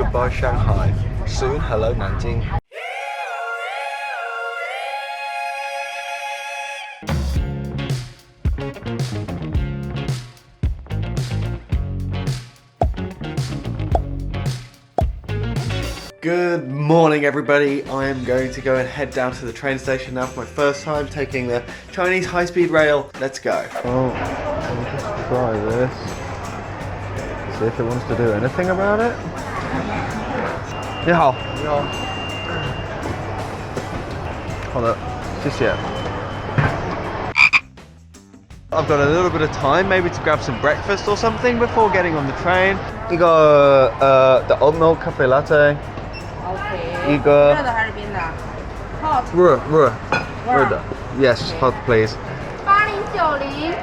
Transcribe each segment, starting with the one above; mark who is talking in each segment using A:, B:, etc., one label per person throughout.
A: Goodbye Shanghai. Soon hello Nanjing. Good morning everybody, I am going to go and head down to the train station now for my first time taking the Chinese high-speed rail. Let's go. Oh, I'll just try this. See if it wants to do anything about it. 你好。你好。好的，谢谢。I've got a little bit of time, maybe to grab some breakfast or something before getting on the train. 一个the oat milk cafe latte. 一个热的还是冰的 ？Hot。热的。Yes, hot please. 8090。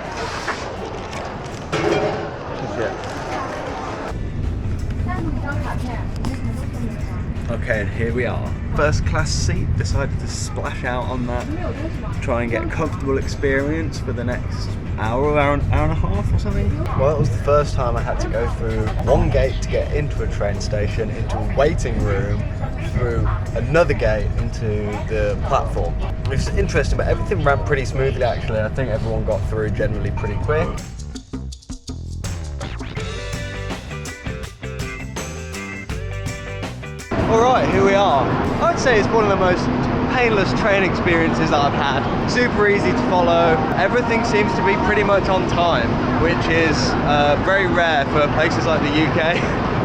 A: 谢谢。Okay, and here we are. First class seat. Decided to splash out on that. Try and get a comfortable experience for the next hour and a half or something. Well, it was the first time I had to go through one gate to get into a train station, into a waiting room, through another gate into the platform. It's interesting, but everything ran pretty smoothly actually. I think everyone got through generally pretty quick. Alright, here we are. I'd say it's one of the most painless train experiences I've had. Super easy to follow. Everything seems to be pretty much on time, which is very rare for places like the UK.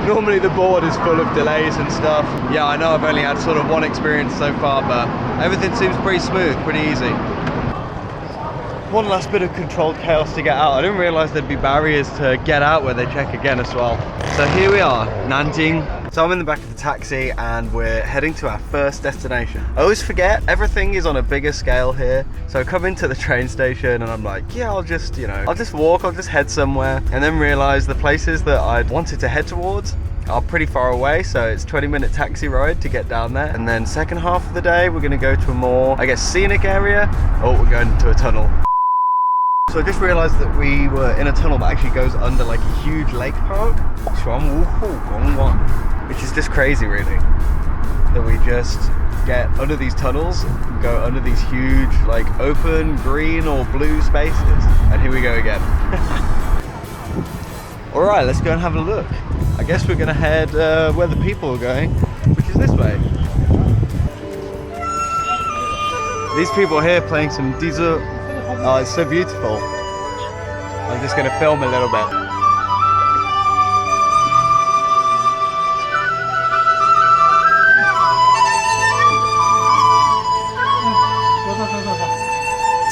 A: Normally the board is full of delays and stuff. Yeah, I know I've only had sort of one experience so far, but everything seems pretty smooth, pretty easy. One last bit of controlled chaos to get out. I didn't realise there'd be barriers to get out where they check again as well. So here we are, Nanjing. So I'm in the back of the taxi and we're heading to our first destination. I always forget everything is on a bigger scale here. So I come into the train station and I'm like, yeah, I'll just walk, I'll just head somewhere. And then realize the places that I'd wanted to head towards are pretty far away. So it's a 20-minute taxi ride to get down there. And then second half of the day, we're gonna go to a more, I guess, scenic area. Oh, we're going into a tunnel. So I just realised that we were in a tunnel that actually goes under like a huge lake park, which is just crazy really, that we just get under these tunnels, go under these huge like open green or blue spaces, and here we go again. Alright, let's go and have a look. I guess we're gonna head where the people are going, which is this way. These people here playing some diesel. Oh, it's so beautiful. I'm just going to film a little bit.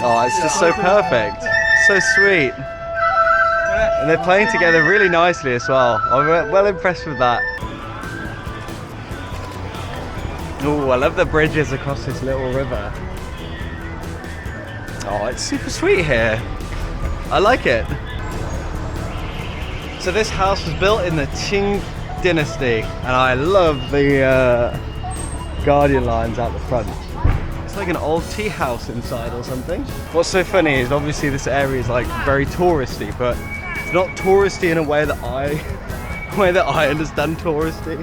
A: Oh, it's just so perfect. So sweet. And they're playing together really nicely as well. I'm well impressed with that. Oh, I love the bridges across this little river. Oh, it's super sweet here. I like it. So this house was built in the Qing dynasty, and I love the guardian lines out the front. It's like an old tea house inside or something. What's so funny is obviously this area is like very touristy, but it's not touristy in a way that I understand touristy.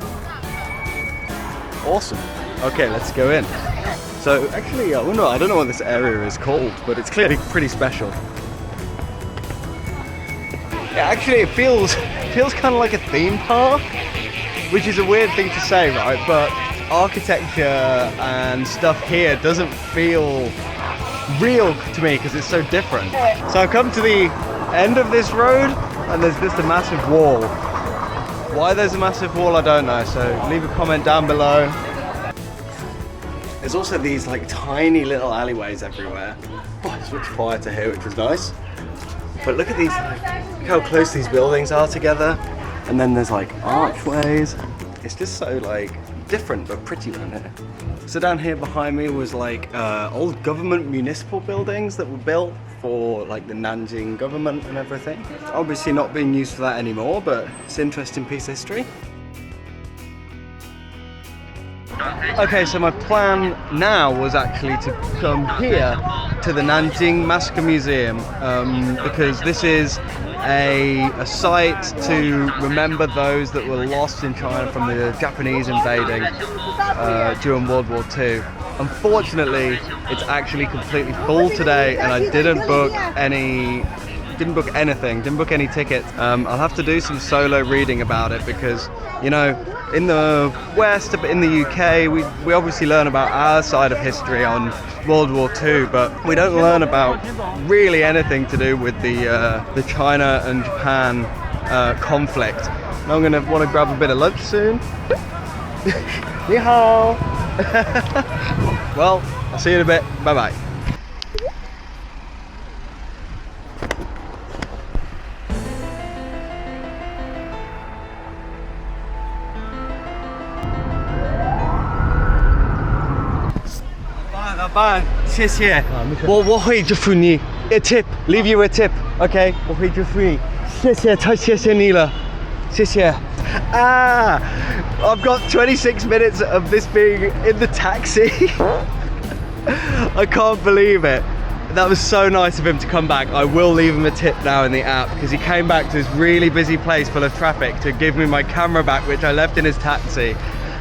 A: Awesome. Okay, let's go in. So actually, I don't know what this area is called, but it's clearly pretty special. Yeah, actually it feels kind of like a theme park, which is a weird thing to say, right? But architecture and stuff here doesn't feel real to me because it's so different. So I've come to the end of this road and there's just a massive wall. Why there's a massive wall, I don't know, so leave a comment down below. There's also these like tiny little alleyways everywhere. Oh, it's much quieter here, which was nice. But look at these, look how close these buildings are together. And then there's like archways. It's just so like different but pretty around here. So down here behind me was like old government municipal buildings that were built for like the Nanjing government and everything. Obviously not being used for that anymore, but it's an interesting piece of history. Okay, so my plan now was actually to come here to the Nanjing Massacre Museum because this is a site to remember those that were lost in China from the Japanese invading during World War II. Unfortunately, it's actually completely full today, and I didn't book anything, didn't book any tickets. I'll have to do some solo reading about it because, you know, in the West, in the UK, we obviously learn about our side of history on World War II, but we don't learn about really anything to do with the China and Japan conflict. And I'm gonna want to grab a bit of lunch soon. Ni hao. Well, I'll see you in a bit. Bye bye. Bye. 谢谢。我会祝福你 a tip, leave you a tip, okay? 我会祝福你，谢谢，太谢谢你了，谢谢。I've got 26 minutes of this being in the taxi. I can't believe it. That was so nice of him to come back. I will leave him a tip now in the app because he came back to this really busy place full of traffic to give me my camera back, which I left in his taxi.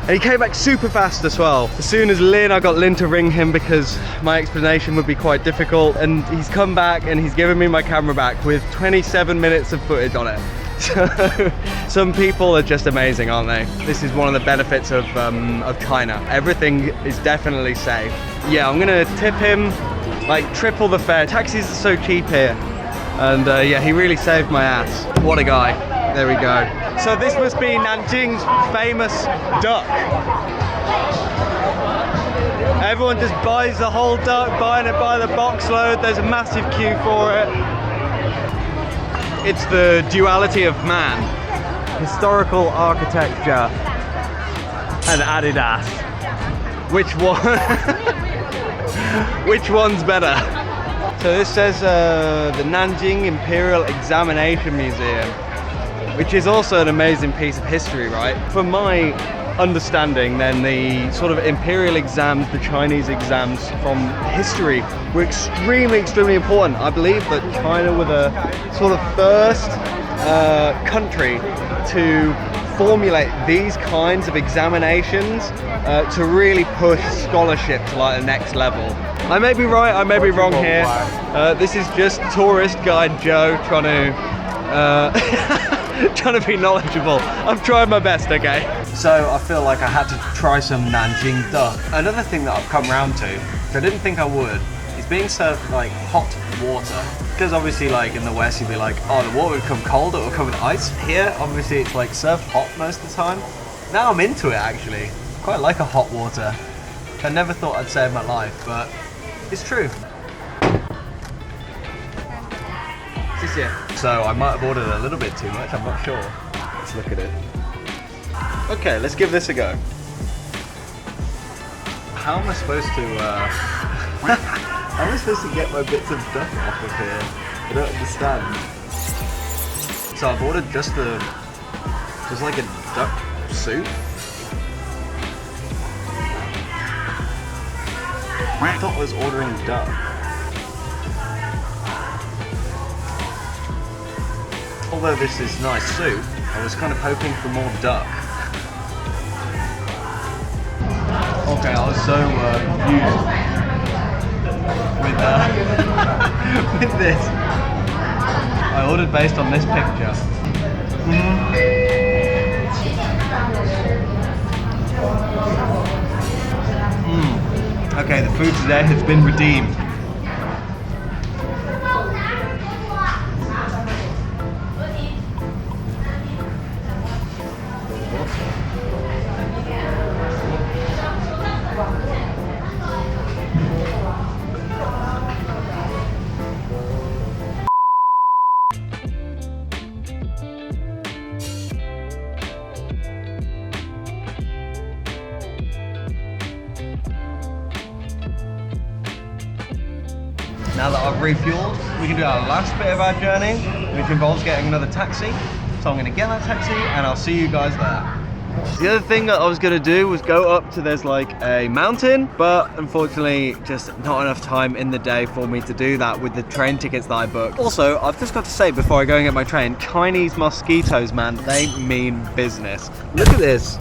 A: And he came back super fast as well. As soon as I got Lynn to ring him because my explanation would be quite difficult, and he's come back and he's given me my camera back with 27 minutes of footage on it. So some people are just amazing, aren't they? This is one of the benefits of China. Everything is definitely safe. Yeah, I'm gonna tip him like triple the fare. Taxis are so cheap here. And yeah, he really saved my ass. What a guy. There we go. So this must be Nanjing's famous duck. Everyone just buys the whole duck, buying it by the box load. There's a massive queue for it. It's the duality of man. Historical architecture and Adidas. Which one? Which one's better? So this says the Nanjing Imperial Examination Museum, which is also an amazing piece of history, right? From my understanding, then the sort of imperial exams, the Chinese exams from history, were extremely important. I believe that China were the sort of first country to formulate these kinds of examinations to really push scholarship to like the next level. I may be right, I may be wrong here. This is just tourist guide Joe trying to be knowledgeable. I'm trying my best, okay? So I feel like I had to try some Nanjing duck. Another thing that I've come round to, which I didn't think I would, is being served like hot water. Because obviously like in the West you'd be like, oh, the water would come cold, it will come with ice. Here, obviously it's like served hot most of the time. Now I'm into it actually. I quite like a hot water. I never thought I'd say in my life, but it's true. So I might have ordered a little bit too much, I'm not sure. Let's look at it. Okay, let's give this a go. How am I supposed to how am I supposed to get my bits of duck off of here? I don't understand. So I've ordered just like a duck soup. I thought I was ordering duck. Although this is nice soup, I was kind of hoping for more duck. Okay, I was so confused with, with this. I ordered based on this picture. Okay, the food today has been redeemed. Now that I've refueled, we can do our last bit of our journey, which involves getting another taxi. So I'm going to get that taxi and I'll see you guys there. The other thing that I was gonna do was go up to, there's like a mountain, but unfortunately just not enough time in the day for me to do that with the train tickets that I booked. Also, I've just got to say before I go and get my train, Chinese mosquitoes, man, they mean business. Look at this.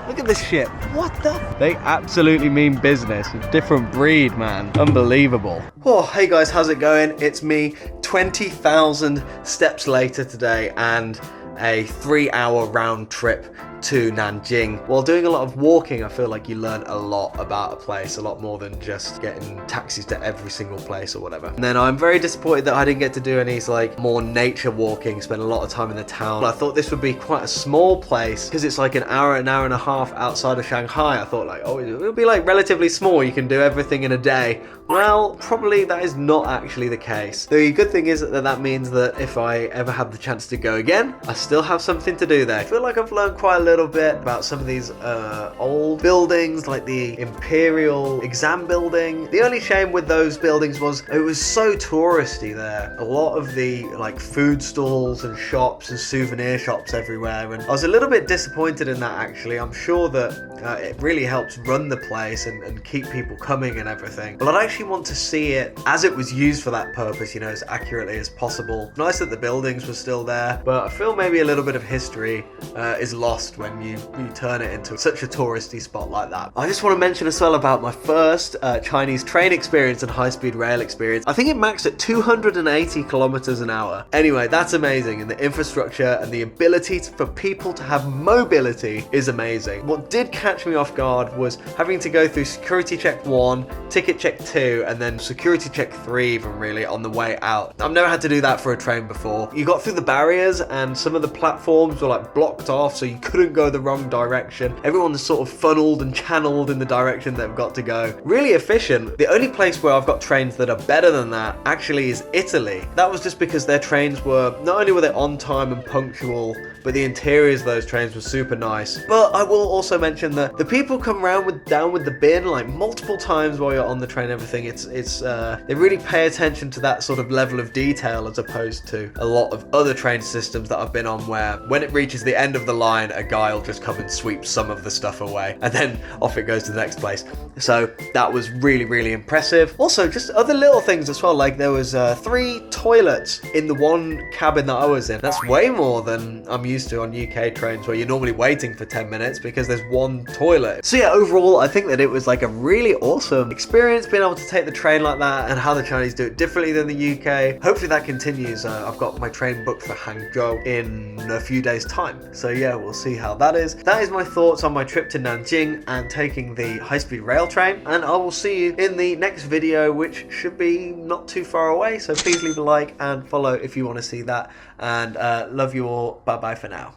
A: Look at this shit. What the? They absolutely mean business. A different breed, man. Unbelievable. Oh, hey guys, how's it going? It's me, 20,000 steps later today, and a 3-hour round trip to Nanjing. While doing a lot of walking, I feel like you learn a lot about a place, a lot more than just getting taxis to every single place or whatever. And then I'm very disappointed that I didn't get to do any like more nature walking, spend a lot of time in the town. I thought this would be quite a small place because it's like an hour and a half outside of Shanghai. I thought like, oh, it'll be like relatively small, you can do everything in a day. Well, probably that is not actually the case. The good thing is that means that if I ever have the chance to go again, I still have something to do there. I feel like I've learned quite a little bit about some of these old buildings, like the Imperial Exam Building. The only shame with those buildings was it was so touristy there. A lot of the like food stalls and shops and souvenir shops everywhere, and I was a little bit disappointed in that actually. I'm sure that it really helps run the place and keep people coming and everything. But I'd actually want to see it as it was used for that purpose, you know, as accurately as possible. Nice that the buildings were still there, but I feel maybe a little bit of history is lost when you turn it into such a touristy spot like that. I just want to mention as well about my first Chinese train experience and high-speed rail experience. I think it maxed at 280 kilometers an hour. Anyway, that's amazing, and the infrastructure and the ability for people to have mobility is amazing. What did catch me off guard was having to go through security check 1, ticket check 2, and then security check 3 even really on the way out. I've never had to do that for a train before. You got through the barriers and some of the platforms were like blocked off, so you couldn't go the wrong direction. Everyone's sort of funneled and channeled in the direction they've got to go. Really efficient. The only place where I've got trains that are better than that actually is Italy. That was just because their trains were, not only were they on time and punctual, but the interiors of those trains were super nice. But I will also mention that the people come around down with the bin like multiple times while you're on the train and everything. They really pay attention to that sort of level of detail as opposed to a lot of other train systems that I've been on where when it reaches the end of the line, a guy will just come and sweep some of the stuff away and then off it goes to the next place. So that was really, really impressive. Also, just other little things as well, like there was 3 toilets in the one cabin that I was in. That's way more than I'm used to on UK trains where you're normally waiting for 10 minutes because there's one toilet. So yeah, overall, I think that it was like a really awesome experience being able to take the train like that and how the Chinese do it differently than the UK. Hopefully that continues. I've got my train booked for Hangzhou in a few days time. So yeah, we'll see how that is. That is my thoughts on my trip to Nanjing and taking the high-speed rail train. And I will see you in the next video, which should be not too far away. So please leave a like and follow if you want to see that. And love you all. Bye bye for now.